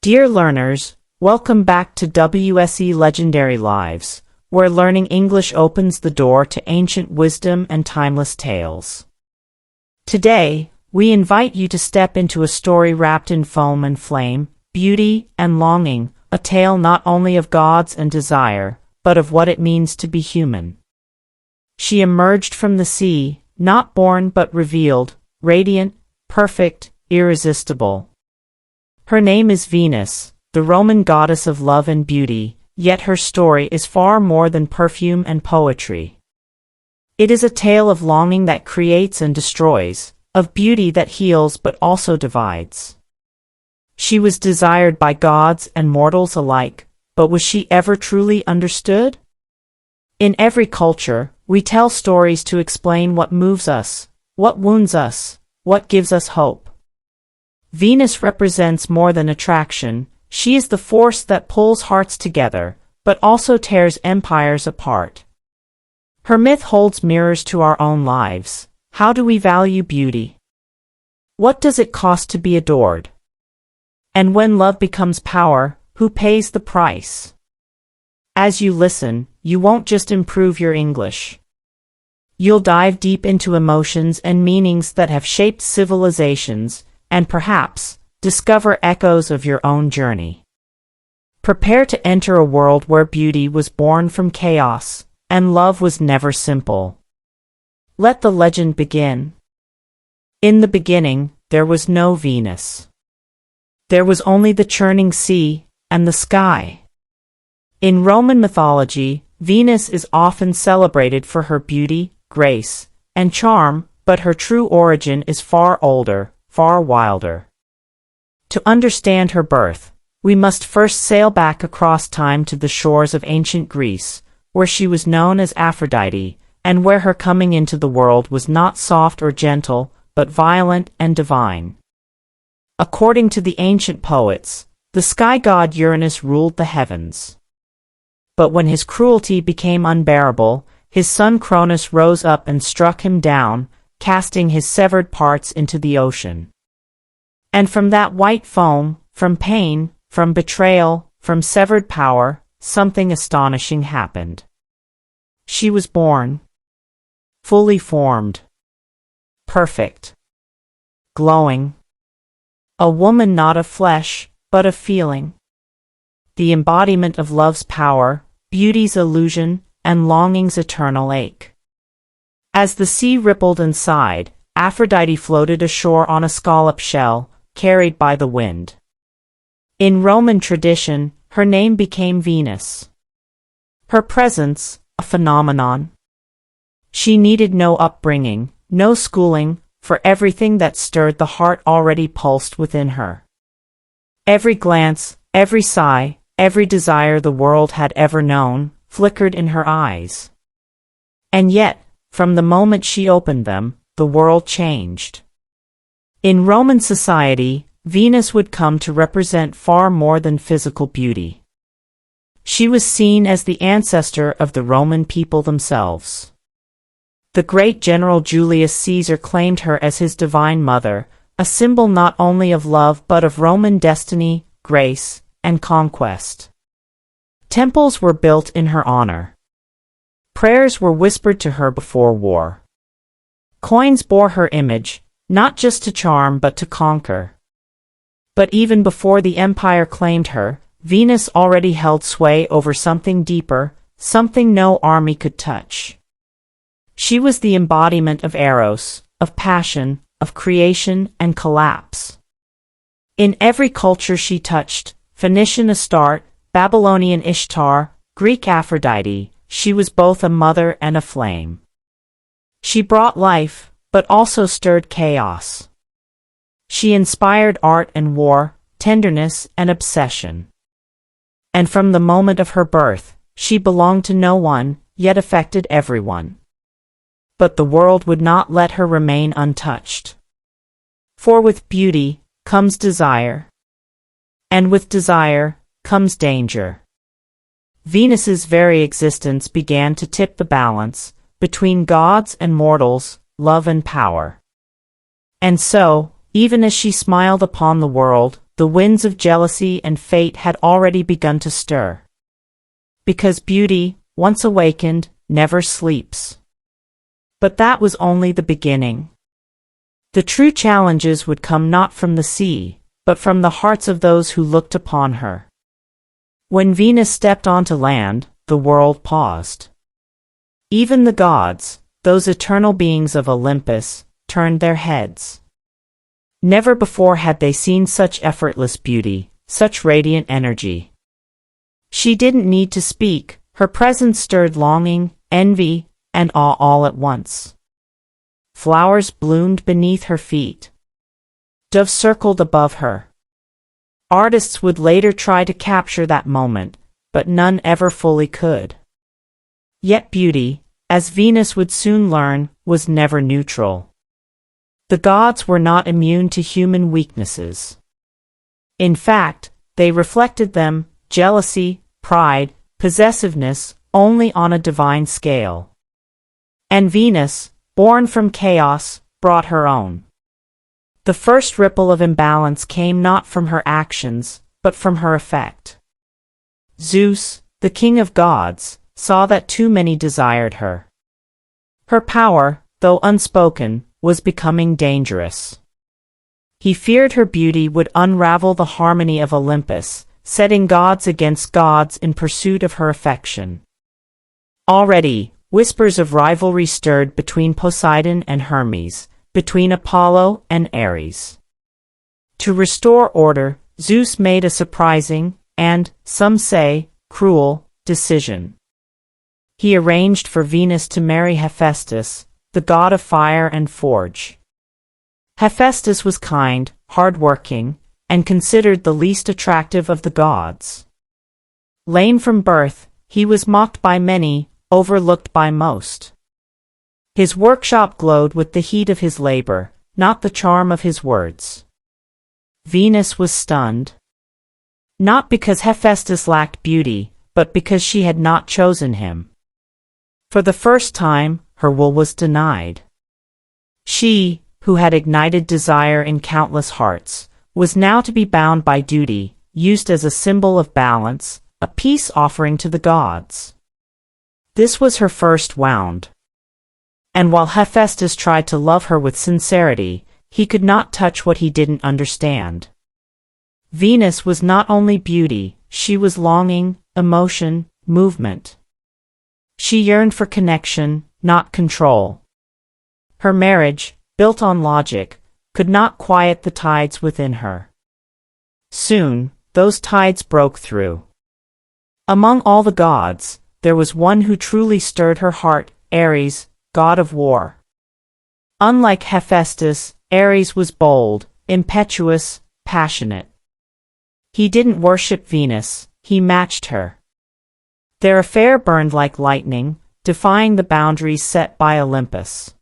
Dear learners, welcome back to WSE Legendary Lives, where learning English opens the door to ancient wisdom and timeless tales. Today, we invite you to step into a story wrapped in foam and flame, beauty and longing, a tale not only of gods and desire, but of what it means to be human. She emerged from the sea, not born but revealed, radiant, perfect, irresistible. Her name is Venus, the Roman goddess of love and beauty, yet her story is far more than perfume and poetry. It is a tale of longing that creates and destroys, of beauty that heals but also divides. She was desired by gods and mortals alike, but was she ever truly understood? In every culture, we tell stories to explain what moves us, what wounds us, what gives us hope. Venus represents more than attraction. She is the force that pulls hearts together, but also tears empires apart. Her myth holds mirrors to our own lives. How do we value beauty? What does it cost to be adored? And when love becomes power, who pays the price? As you listen, you won't just improve your English. You'll dive deep into emotions and meanings that have shaped civilizations, and perhaps discover echoes of your own journey. Prepare to enter a world where beauty was born from chaos, and love was never simple. Let the legend begin. In the beginning, there was no Venus. There was only the churning sea and the sky. In Roman mythology, Venus is often celebrated for her beauty, grace, and charm, but her true origin is far older, far wilder. To understand her birth, we must first sail back across time to the shores of ancient Greece, where she was known as Aphrodite, and where her coming into the world was not soft or gentle, but violent and divine. According to the ancient poets, the sky god Uranus ruled the heavens. But when his cruelty became unbearable, his son Cronus rose up and struck him down, casting his severed parts into the ocean. And from that white foam, from pain, from betrayal, from severed power, something astonishing happened. She was born. Fully formed. Perfect. Glowing. A woman not of flesh, but of feeling. The embodiment of love's power, beauty's illusion, and longing's eternal ache. As the sea rippled and sighed, Aphrodite floated ashore on a scallop shell, carried by the wind. In Roman tradition, her name became Venus. Her presence, a phenomenon. She needed no upbringing, no schooling, for everything that stirred the heart already pulsed within her. Every glance, every sigh, every desire the world had ever known, flickered in her eyes. And yet, from the moment she opened them, the world changed. In Roman society, Venus would come to represent far more than physical beauty. She was seen as the ancestor of the Roman people themselves. The great general Julius Caesar claimed her as his divine mother, a symbol not only of love but of Roman destiny, grace, and conquest. Temples were built in her honor. Prayers were whispered to her before war. Coins bore her image, not just to charm but to conquer. But even before the empire claimed her, Venus already held sway over something deeper, something no army could touch. She was the embodiment of Eros, of passion, of creation and collapse. In every culture she touched, Phoenician Astarte, Babylonian Ishtar, Greek Aphrodite, she was both a mother and a flame. She brought life, but also stirred chaos. She inspired art and war, tenderness and obsession. And from the moment of her birth, she belonged to no one, yet affected everyone. But the world would not let her remain untouched. For with beauty comes desire. And with desire comes danger. Venus's very existence began to tip the balance between gods and mortals, love and power. And so, even as she smiled upon the world, the winds of jealousy and fate had already begun to stir. Because beauty, once awakened, never sleeps. But that was only the beginning. The true challenges would come not from the sea, but from the hearts of those who looked upon her. When Venus stepped onto land, the world paused. Even the gods, those eternal beings of Olympus, turned their heads. Never before had they seen such effortless beauty, such radiant energy. She didn't need to speak, her presence stirred longing, envy, and awe all at once. Flowers bloomed beneath her feet. Doves circled above her. Artists would later try to capture that moment, but none ever fully could. Yet beauty, as Venus would soon learn, was never neutral. The gods were not immune to human weaknesses. In fact, they reflected them: jealousy, pride, possessiveness, only on a divine scale. And Venus, born from chaos, brought her own. The first ripple of imbalance came not from her actions, but from her effect. Zeus, the king of gods, saw that too many desired her. Her power, though unspoken, was becoming dangerous. He feared her beauty would unravel the harmony of Olympus, setting gods against gods in pursuit of her affection. Already, whispers of rivalry stirred between Poseidon and Hermes, between Apollo and Ares. To restore order, Zeus made a surprising, and, some say, cruel, decision. He arranged for Venus to marry Hephaestus, the god of fire and forge. Hephaestus was kind, hard-working, and considered the least attractive of the gods. Lame from birth, he was mocked by many, overlooked by most. His workshop glowed with the heat of his labor, not the charm of his words. Venus was stunned. Not because Hephaestus lacked beauty, but because she had not chosen him. For the first time, her will was denied. She, who had ignited desire in countless hearts, was now to be bound by duty, used as a symbol of balance, a peace offering to the gods. This was her first wound. And while Hephaestus tried to love her with sincerity, he could not touch what he didn't understand. Venus was not only beauty, she was longing, emotion, movement. She yearned for connection, not control. Her marriage, built on logic, could not quiet the tides within her. Soon, those tides broke through. Among all the gods, there was one who truly stirred her heart: Ares, god of war. Unlike Hephaestus, Ares was bold, impetuous, passionate. He didn't worship Venus, he matched her. Their affair burned like lightning, defying the boundaries set by Olympus.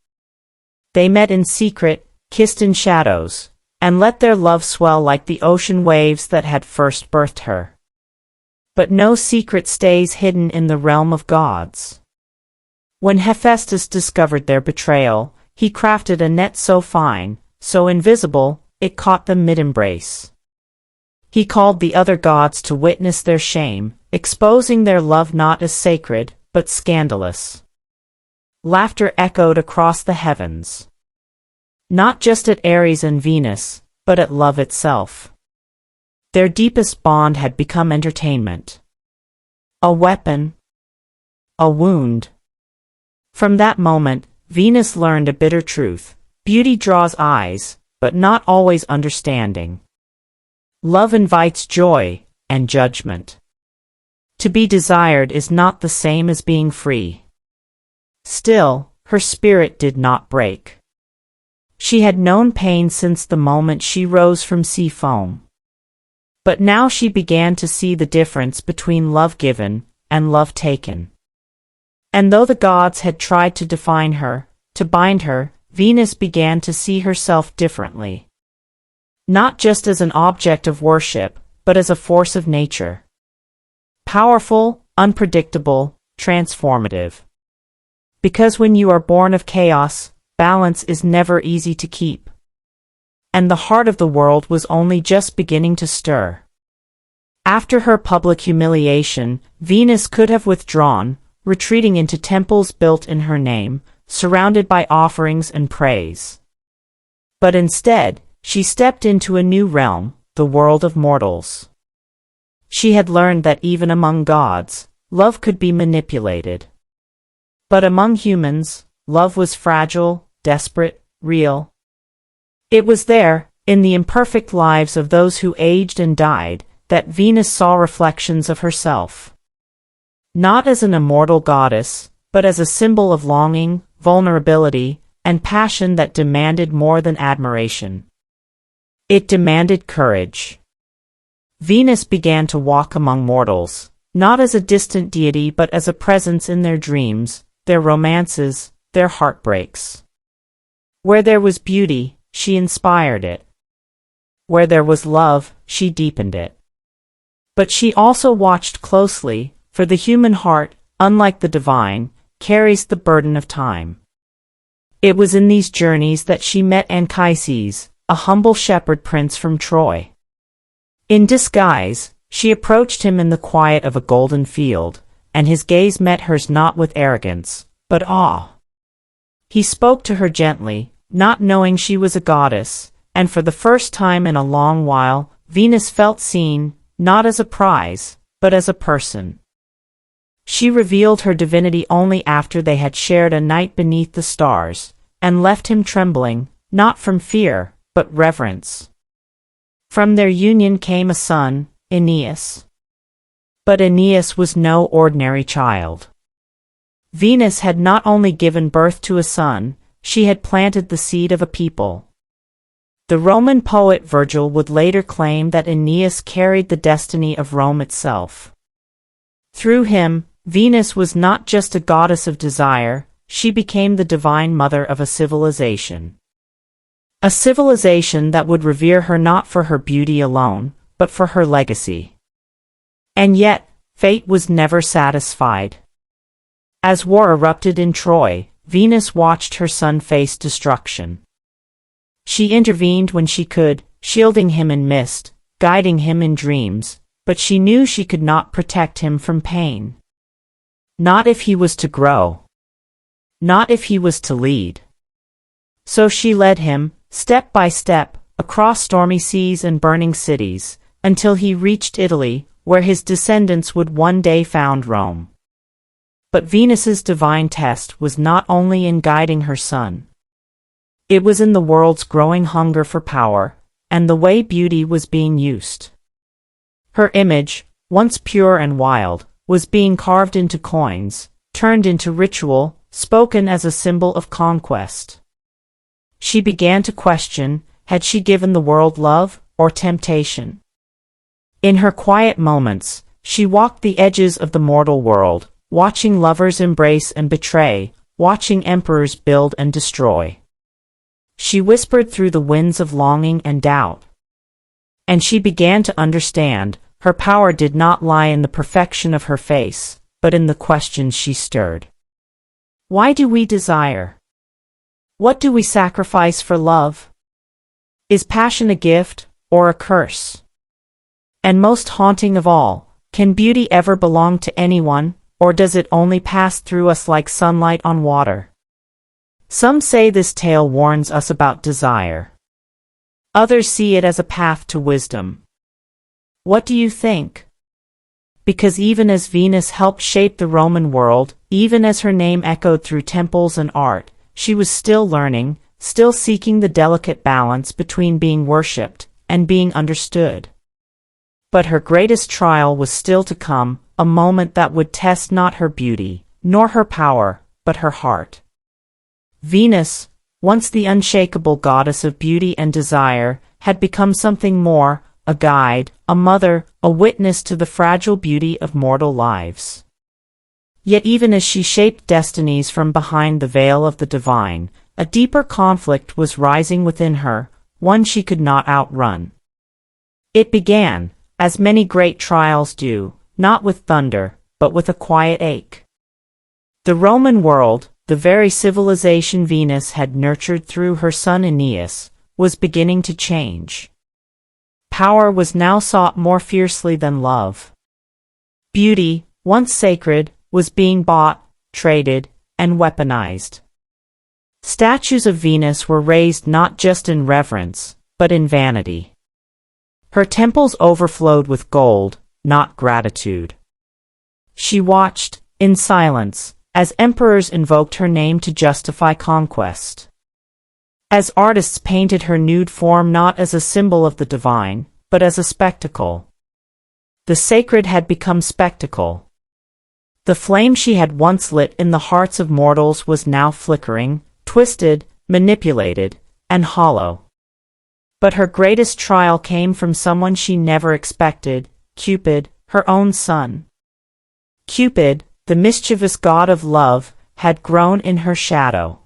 They met in secret, kissed in shadows, and let their love swell like the ocean waves that had first birthed her. But no secret stays hidden in the realm of gods. When Hephaestus discovered their betrayal, he crafted a net so fine, so invisible, it caught them mid-embrace. He called the other gods to witness their shame, exposing their love not as sacred, but scandalous. Laughter echoed across the heavens. Not just at Ares and Venus, but at love itself. Their deepest bond had become entertainment. A weapon. A wound. From that moment, Venus learned a bitter truth: beauty draws eyes, but not always understanding. Love invites joy, and judgment. To be desired is not the same as being free. Still, her spirit did not break. She had known pain since the moment she rose from sea foam. But now she began to see the difference between love given and love taken. And though the gods had tried to define her, to bind her, Venus began to see herself differently. Not just as an object of worship, but as a force of nature. Powerful, unpredictable, transformative. Because when you are born of chaos, balance is never easy to keep. and the heart of the world was only just beginning to stir. After her public humiliation, Venus could have withdrawn, retreating into temples built in her name, surrounded by offerings and praise. But instead, she stepped into a new realm, the world of mortals. She had learned that even among gods, love could be manipulated. But among humans, love was fragile, desperate, real. It was there, in the imperfect lives of those who aged and died, that Venus saw reflections of herself. Not as an immortal goddess, but as a symbol of longing, vulnerability, and passion that demanded more than admiration. It demanded courage. Venus began to walk among mortals, not as a distant deity but as a presence in their dreams, their romances, their heartbreaks. Where there was beauty, she inspired it. Where there was love, she deepened it. But she also watched closely, for the human heart, unlike the divine, carries the burden of time. It was in these journeys that she met Anchises, a humble shepherd prince from Troy. In disguise, she approached him in the quiet of a golden field, and his gaze met hers not with arrogance, but awe. He spoke to her gently, not knowing she was a goddess, and for the first time in a long while, Venus felt seen, not as a prize, but as a person. She revealed her divinity only after they had shared a night beneath the stars, and left him trembling, not from fear, but reverence. From their union came a son, Aeneas. But Aeneas was no ordinary child. Venus had not only given birth to a son, she had planted the seed of a people. The Roman poet Virgil would later claim that Aeneas carried the destiny of Rome itself. Through him, Venus was not just a goddess of desire, she became the divine mother of a civilization. A civilization that would revere her not for her beauty alone, but for her legacy. And yet, fate was never satisfied. As war erupted in Troy, Venus watched her son face destruction. She intervened when she could, shielding him in mist, guiding him in dreams, but she knew she could not protect him from pain. Not if he was to grow. Not if he was to lead. So she led him, step by step, across stormy seas and burning cities, until he reached Italy, where his descendants would one day found Rome. But Venus's divine test was not only in guiding her son. It was in the world's growing hunger for power, and the way beauty was being used. Her image, once pure and wild, was being carved into coins, turned into ritual, spoken as a symbol of conquest. She began to question, had she given the world love, or temptation? In her quiet moments, she walked the edges of the mortal world, watching lovers embrace and betray, watching emperors build and destroy. She whispered through the winds of longing and doubt. And she began to understand, her power did not lie in the perfection of her face, but in the questions she stirred. Why do we desire? What do we sacrifice for love? Is passion a gift, or a curse? And most haunting of all, can beauty ever belong to anyone, or does it only pass through us like sunlight on water? Some say this tale warns us about desire. Others see it as a path to wisdom. What do you think? Because even as Venus helped shape the Roman world, even as her name echoed through temples and art, she was still learning, still seeking the delicate balance between being worshipped and being understood. But her greatest trial was still to come, a moment that would test not her beauty, nor her power, but her heart. Venus, once the unshakable goddess of beauty and desire, had become something more, a guide, a mother, a witness to the fragile beauty of mortal lives. Yet even as she shaped destinies from behind the veil of the divine, a deeper conflict was rising within her, one she could not outrun. It began, as many great trials do, not with thunder, but with a quiet ache. The Roman world, the very civilization Venus had nurtured through her son Aeneas, was beginning to change. Power was now sought more fiercely than love. Beauty, once sacred, was being bought, traded, and weaponized. Statues of Venus were raised not just in reverence, but in vanity. Her temples overflowed with gold, not gratitude. She watched, in silence, as emperors invoked her name to justify conquest. As artists painted her nude form not as a symbol of the divine, but as a spectacle. The sacred had become spectacle. The flame she had once lit in the hearts of mortals was now flickering, twisted, manipulated, and hollow. But her greatest trial came from someone she never expected, Cupid, her own son. Cupid, the mischievous god of love, had grown in her shadow.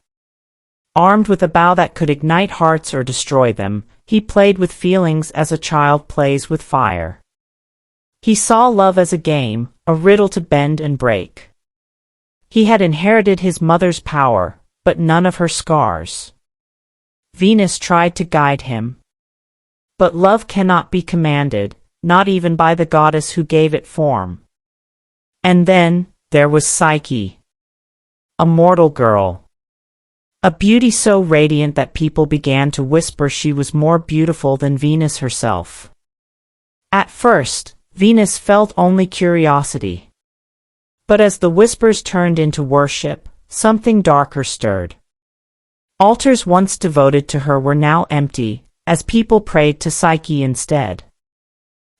Armed with a bow that could ignite hearts or destroy them, he played with feelings as a child plays with fire. He saw love as a game, a riddle to bend and break. He had inherited his mother's power, but none of her scars. Venus tried to guide him. But love cannot be commanded, not even by the goddess who gave it form. And then, there was Psyche. A mortal girl. A beauty so radiant that people began to whisper she was more beautiful than Venus herself. At first, Venus felt only curiosity. But as the whispers turned into worship, something darker stirred. Altars once devoted to her were now empty, as people prayed to Psyche instead.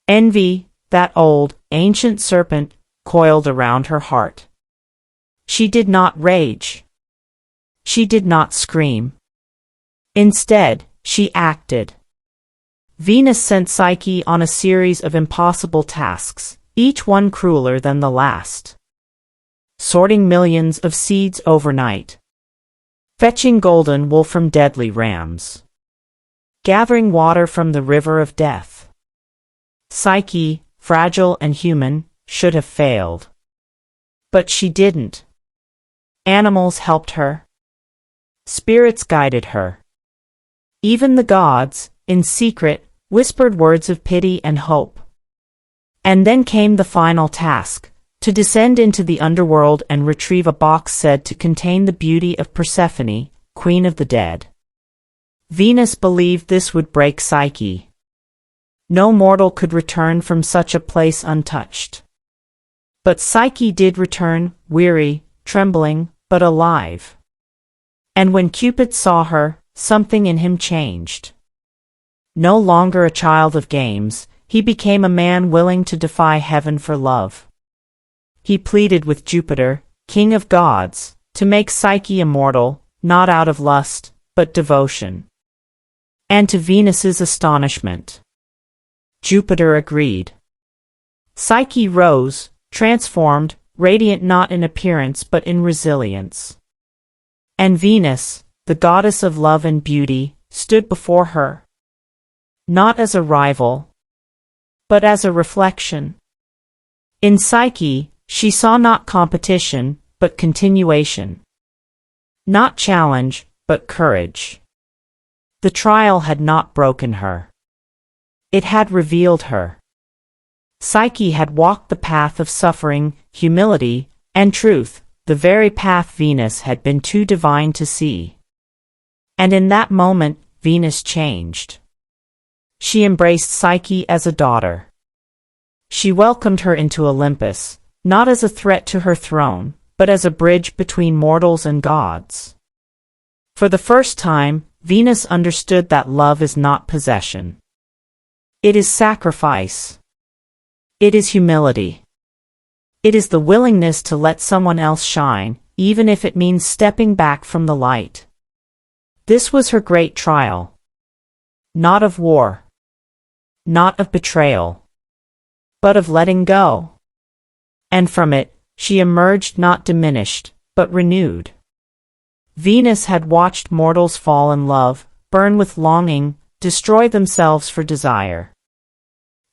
Envy, that old, ancient serpent, coiled around her heart. She did not rage. She did not scream. Instead, she acted. Venus sent Psyche on a series of impossible tasks, each one crueler than the last. Sorting millions of seeds overnight. Fetching golden wool from deadly rams. Gathering water from the river of death. Psyche, fragile and human, should have failed. But she didn't. Animals helped her. Spirits guided her. Even the gods, in secret, whispered words of pity and hope. And then came the final task, to descend into the underworld and retrieve a box said to contain the beauty of Persephone, queen of the dead. Venus believed this would break Psyche. No mortal could return from such a place untouched. But Psyche did return, weary, trembling, but alive. And when Cupid saw her, something in him changed. No longer a child of games, he became a man willing to defy heaven for love. He pleaded with Jupiter, king of gods, to make Psyche immortal, not out of lust, but devotion. And to Venus's astonishment, Jupiter agreed. Psyche rose, transformed, radiant not in appearance but in resilience. And Venus, the goddess of love and beauty, stood before her. Not as a rival, but as a reflection. In Psyche, she saw not competition, but continuation. Not challenge, but courage. The trial had not broken her. It had revealed her. Psyche had walked the path of suffering, humility, and truth, the very path Venus had been too divine to see. And in that moment, Venus changed. She embraced Psyche as a daughter. She welcomed her into Olympus, not as a threat to her throne, but as a bridge between mortals and gods. For the first time, Venus understood that love is not possession. It is sacrifice. It is humility. It is the willingness to let someone else shine, even if it means stepping back from the light. This was her great trial. Not of war. Not of betrayal. But of letting go. And from it, she emerged not diminished, but renewed. Venus had watched mortals fall in love, burn with longing, destroy themselves for desire.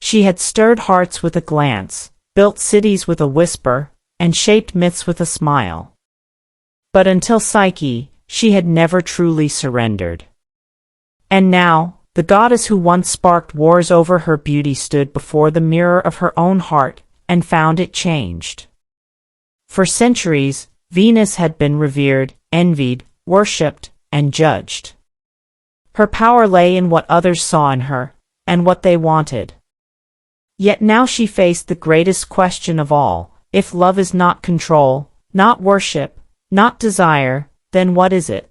She had stirred hearts with a glance, built cities with a whisper, and shaped myths with a smile. But until Psyche, she had never truly surrendered. And now, the goddess who once sparked wars over her beauty stood before the mirror of her own heart and found it changed. For centuries, Venus had been revered, envied, worshipped, and judged. Her power lay in what others saw in her, and what they wanted. Yet now she faced the greatest question of all: if love is not control, not worship, not desire, then what is it?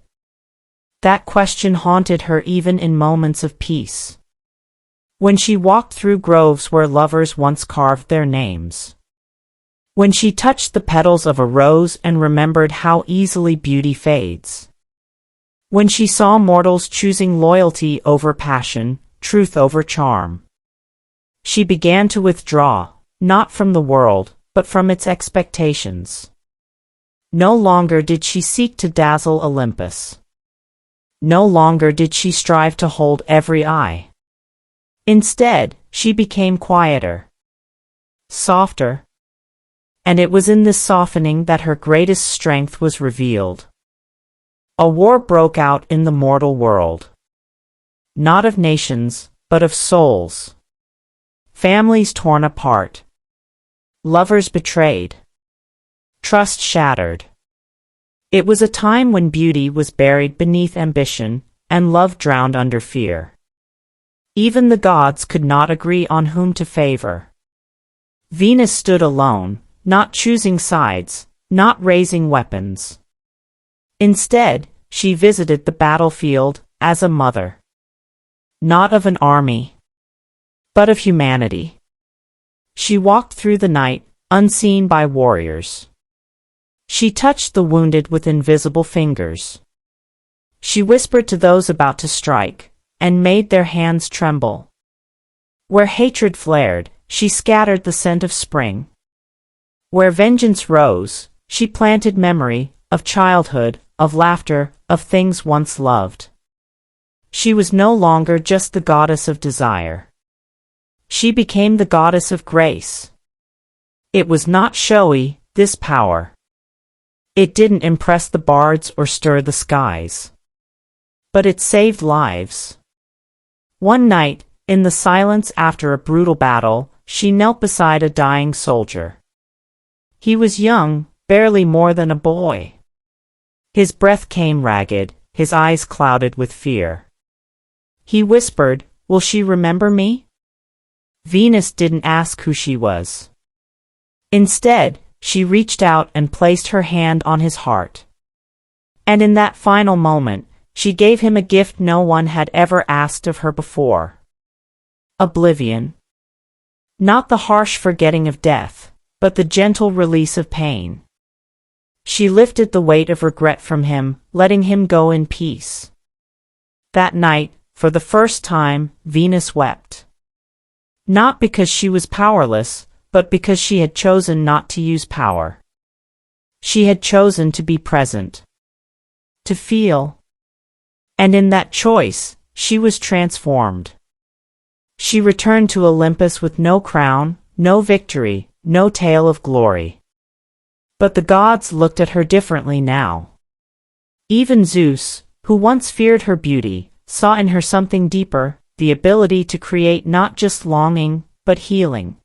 That question haunted her even in moments of peace. When she walked through groves where lovers once carved their names. When she touched the petals of a rose and remembered how easily beauty fades. When she saw mortals choosing loyalty over passion, truth over charm. She began to withdraw, not from the world, but from its expectations. No longer did she seek to dazzle Olympus. No longer did she strive to hold every eye. Instead, she became quieter, softer. And it was in this softening that her greatest strength was revealed. A war broke out in the mortal world. Not of nations, but of souls. Families torn apart. Lovers betrayed. Trust shattered. It was a time when beauty was buried beneath ambition, and love drowned under fear. Even the gods could not agree on whom to favor. Venus stood alone, not choosing sides, not raising weapons. Instead, she visited the battlefield as a mother. Not of an army, but of humanity. She walked through the night, unseen by warriors. She touched the wounded with invisible fingers. She whispered to those about to strike, and made their hands tremble. Where hatred flared, she scattered the scent of spring. Where vengeance rose, she planted memory of childhood, of laughter, of things once loved. She was no longer just the goddess of desire. She became the goddess of grace. It was not showy, this power. It didn't impress the bards or stir the skies. But it saved lives. One night, in the silence after a brutal battle, she knelt beside a dying soldier. He was young, barely more than a boy. His breath came ragged, his eyes clouded with fear. He whispered, "Will she remember me?" Venus didn't ask who she was. Instead, she reached out and placed her hand on his heart. And in that final moment, she gave him a gift no one had ever asked of her before. Oblivion. Not the harsh forgetting of death, but the gentle release of pain. She lifted the weight of regret from him, letting him go in peace. That night, for the first time, Venus wept. Not because she was powerless, but because she had chosen not to use power. She had chosen to be present. To feel. And in that choice, she was transformed. She returned to Olympus with no crown, no victory, no tale of glory. But the gods looked at her differently now. Even Zeus, who once feared her beauty, saw in her something deeper, the ability to create not just longing, but healing.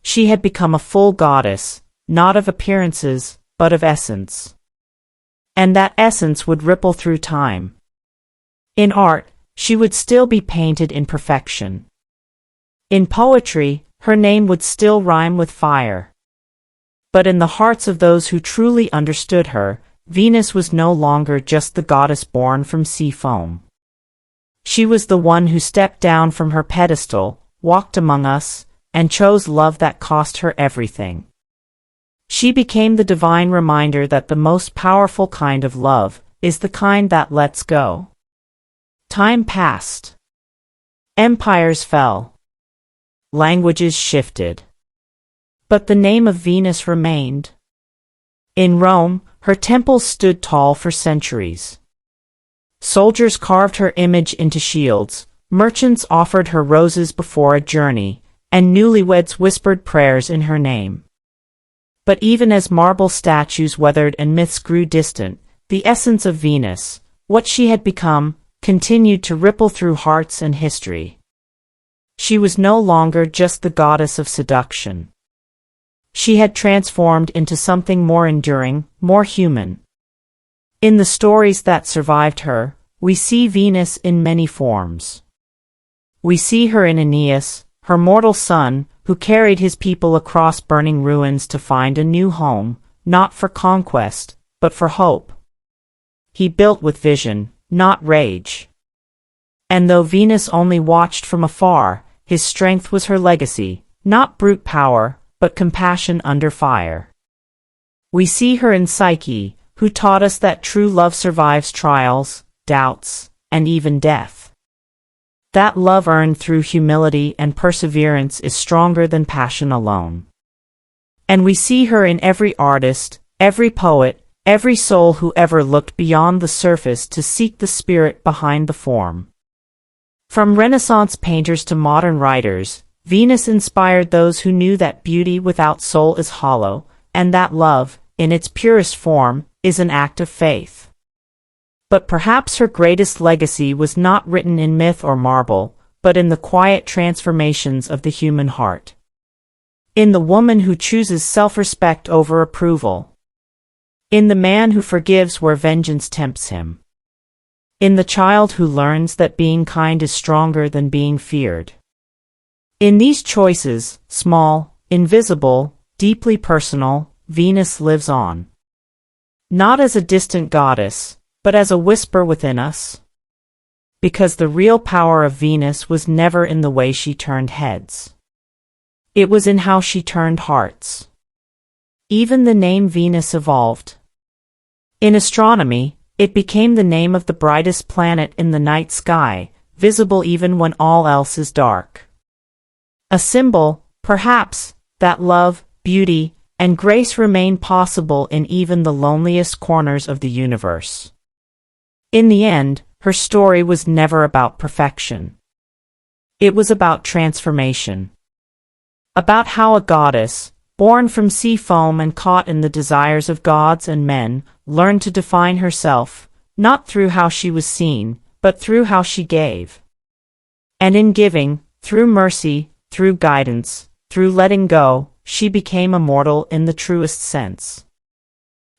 She had become a full goddess, not of appearances, but of essence. And that essence would ripple through time. In art, she would still be painted in perfection. In poetry, her name would still rhyme with fire. But in the hearts of those who truly understood her, Venus was no longer just the goddess born from sea foam. She was the one who stepped down from her pedestal, walked among us, and chose love that cost her everything. She became the divine reminder that the most powerful kind of love is the kind that lets go. Time passed. Empires fell. Languages shifted. But the name of Venus remained. In Rome, her temples stood tall for centuries. Soldiers carved her image into shields, merchants offered her roses before a journey, and newlyweds whispered prayers in her name. But even as marble statues weathered and myths grew distant, the essence of Venus, what she had become, continued to ripple through hearts and history. She was no longer just the goddess of seduction. She had transformed into something more enduring, more human. In the stories that survived her, we see Venus in many forms. We see her in Aeneas, her mortal son, who carried his people across burning ruins to find a new home, not for conquest, but for hope. He built with vision, not rage. And though Venus only watched from afar, his strength was her legacy, not brute power, but compassion under fire. We see her in Psyche, who taught us that true love survives trials, doubts, and even death. That love earned through humility and perseverance is stronger than passion alone. And we see her in every artist, every poet, every soul who ever looked beyond the surface to seek the spirit behind the form. From Renaissance painters to modern writers, Venus inspired those who knew that beauty without soul is hollow, and that love, in its purest form, is an act of faith. But perhaps her greatest legacy was not written in myth or marble, but in the quiet transformations of the human heart. In the woman who chooses self-respect over approval. In the man who forgives where vengeance tempts him. In the child who learns that being kind is stronger than being feared. In these choices, small, invisible, deeply personal, Venus lives on. Not as a distant goddess, but as a whisper within us. Because the real power of Venus was never in the way she turned heads. It was in how she turned hearts. Even the name Venus evolved. In astronomy, it became the name of the brightest planet in the night sky, visible even when all else is dark. A symbol, perhaps, that love, beauty, and grace remain possible in even the loneliest corners of the universe. In the end, her story was never about perfection. It was about transformation. About how a goddess, born from sea foam and caught in the desires of gods and men, learned to define herself, not through how she was seen, but through how she gave. And in giving, through mercy, through guidance, through letting go, she became immortal in the truest sense.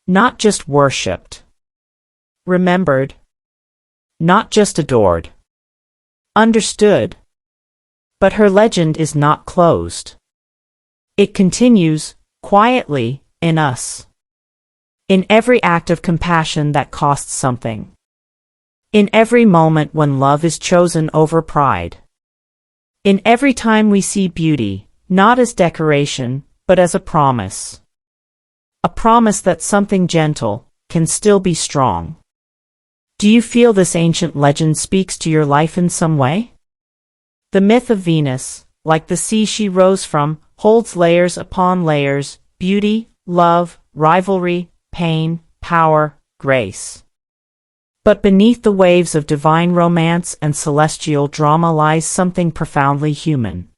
Not just worshipped. Remembered. Not just adored. Understood. But her legend is not closed. It continues, quietly, in us. In every act of compassion that costs something. In every moment when love is chosen over pride. In every time we see beauty, not as decoration, but as a promise. A promise that something gentle can still be strong. Do you feel this ancient legend speaks to your life in some way? The myth of Venus, like the sea she rose from, holds layers upon layers, beauty, love, rivalry, pain, power, grace. But beneath the waves of divine romance and celestial drama lies something profoundly human.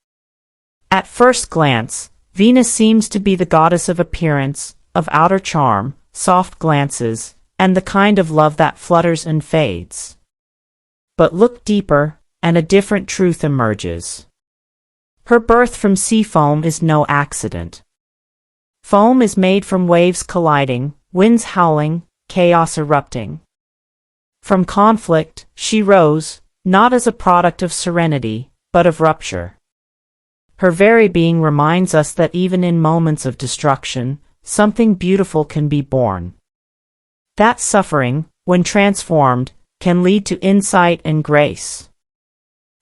At first glance, Venus seems to be the goddess of appearance, of outer charm, soft glances, and the kind of love that flutters and fades. But look deeper, and a different truth emerges. Her birth from sea foam is no accident. Foam is made from waves colliding, winds howling, chaos erupting. From conflict, she rose, not as a product of serenity, but of rupture. Her very being reminds us that even in moments of destruction, something beautiful can be born. That suffering, when transformed, can lead to insight and grace.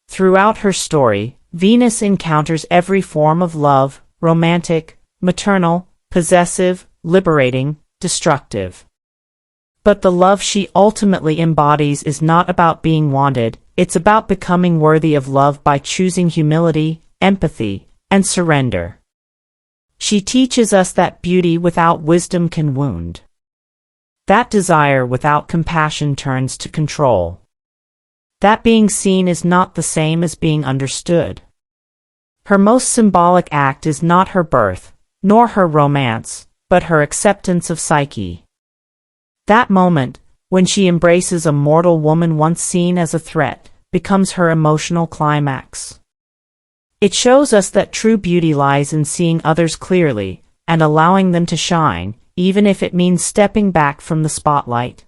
Throughout her story, Venus encounters every form of love, romantic, maternal, possessive, liberating, destructive. But the love she ultimately embodies is not about being wanted, it's about becoming worthy of love by choosing humility, empathy, and surrender. She teaches us that beauty without wisdom can wound. That desire without compassion turns to control. That being seen is not the same as being understood. Her most symbolic act is not her birth, nor her romance, but her acceptance of Psyche. That moment, when she embraces a mortal woman once seen as a threat, becomes her emotional climax. It shows us that true beauty lies in seeing others clearly and allowing them to shine, even if it means stepping back from the spotlight.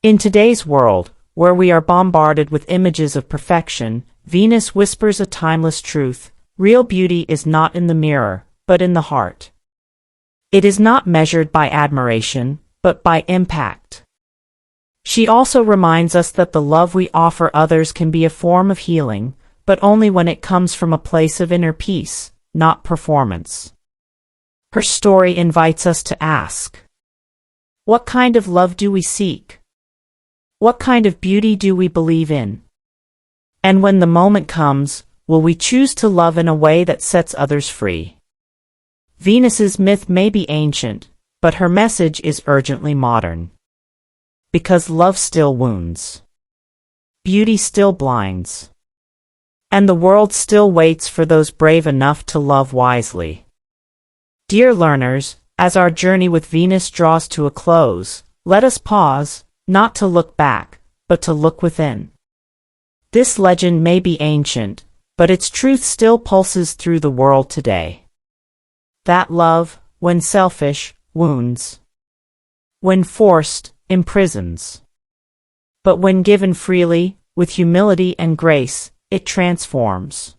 In today's world, where we are bombarded with images of perfection, Venus whispers a timeless truth: real beauty is not in the mirror, but in the heart. It is not measured by admiration, but by impact. She also reminds us that the love we offer others can be a form of healing, but only when it comes from a place of inner peace, not performance. Her story invites us to ask, what kind of love do we seek? What kind of beauty do we believe in? And when the moment comes, will we choose to love in a way that sets others free? Venus's myth may be ancient, but her message is urgently modern. Because love still wounds. Beauty still blinds. And the world still waits for those brave enough to love wisely. Dear learners, as our journey with Venus draws to a close, let us pause, not to look back, but to look within. This legend may be ancient, but its truth still pulses through the world today. That love, when selfish, wounds. When forced, imprisons. But when given freely, with humility and grace, it transforms.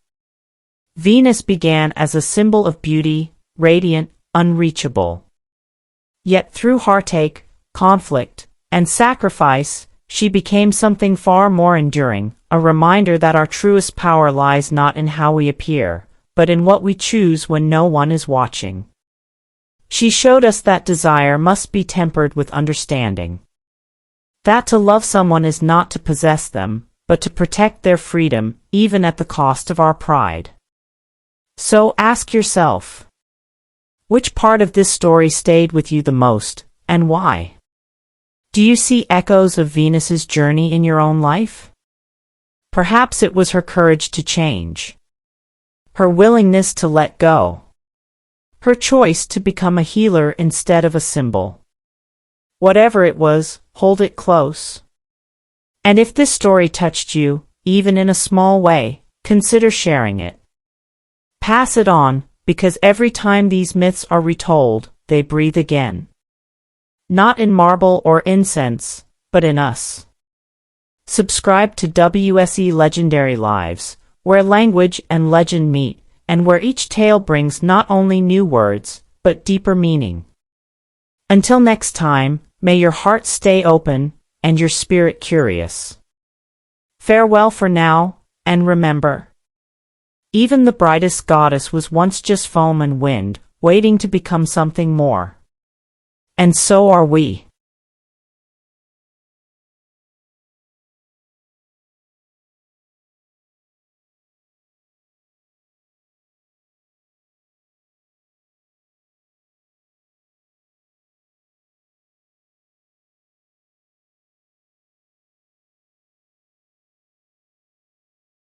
Venus began as a symbol of beauty, radiant, unreachable. Yet through heartache, conflict, and sacrifice, she became something far more enduring, a reminder that our truest power lies not in how we appear, but in what we choose when no one is watching. She showed us that desire must be tempered with understanding. That to love someone is not to possess them, but to protect their freedom, even at the cost of our pride. So ask yourself, which part of this story stayed with you the most, and why? Do you see echoes of Venus's journey in your own life? Perhaps it was her courage to change. Her willingness to let go. Her choice to become a healer instead of a symbol. Whatever it was, hold it close. And if this story touched you, even in a small way, consider sharing it. Pass it on, because every time these myths are retold, they breathe again. Not in marble or incense, but in us. Subscribe to WSE Legendary Lives, where language and legend meet, and where each tale brings not only new words, but deeper meaning. Until next time, may your heart stay open, and your spirit curious. Farewell for now, and remember, even the brightest goddess was once just foam and wind, waiting to become something more. And so are we.